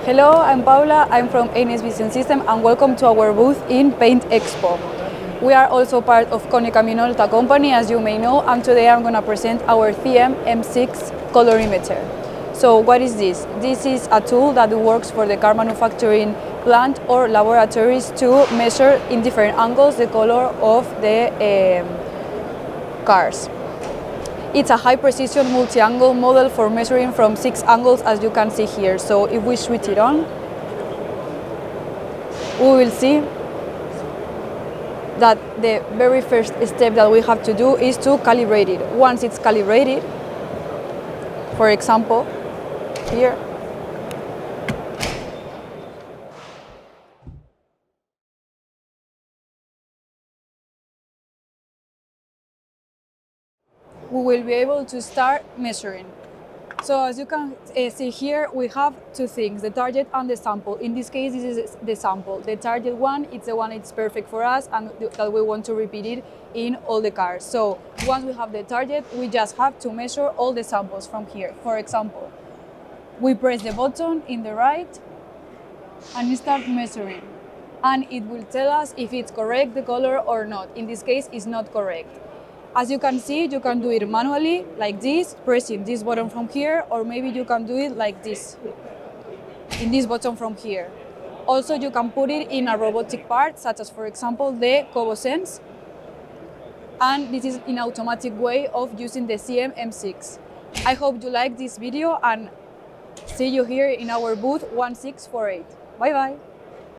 Hello, I'm Paula, I'm from ANS Vision System and welcome to our booth in Paint Expo. We are also part of Konica Minolta company, as you may know, and today I'm going to present our CM-M6 colorimeter. So what is this? This is a tool that works for the car manufacturing plant or laboratories to measure in different angles the color of the cars. It's a high-precision multi-angle model for measuring from 6 angles, as you can see here. So if we switch it on, we will see that the very first step that we have to do is to calibrate it. Once it's calibrated, for example, here, we will be able to start measuring. So as you can see here, we have two things, the target and the sample. In this case, this is the sample. The target one, it's the one that's perfect for us and that we want to repeat it in all the cars. So once we have the target, we just have to measure all the samples from here. For example, we press the button in the right and start measuring. And it will tell us if it's correct, the color, or not. In this case, it's not correct. As you can see, you can do it manually, like this, pressing this button from here, or maybe you can do it like this, in this button from here. Also, you can put it in a robotic part, such as, for example, the Sense, and this is an automatic way of using the CM-M6. I hope you like this video, and see you here in our booth 1648. Bye-bye.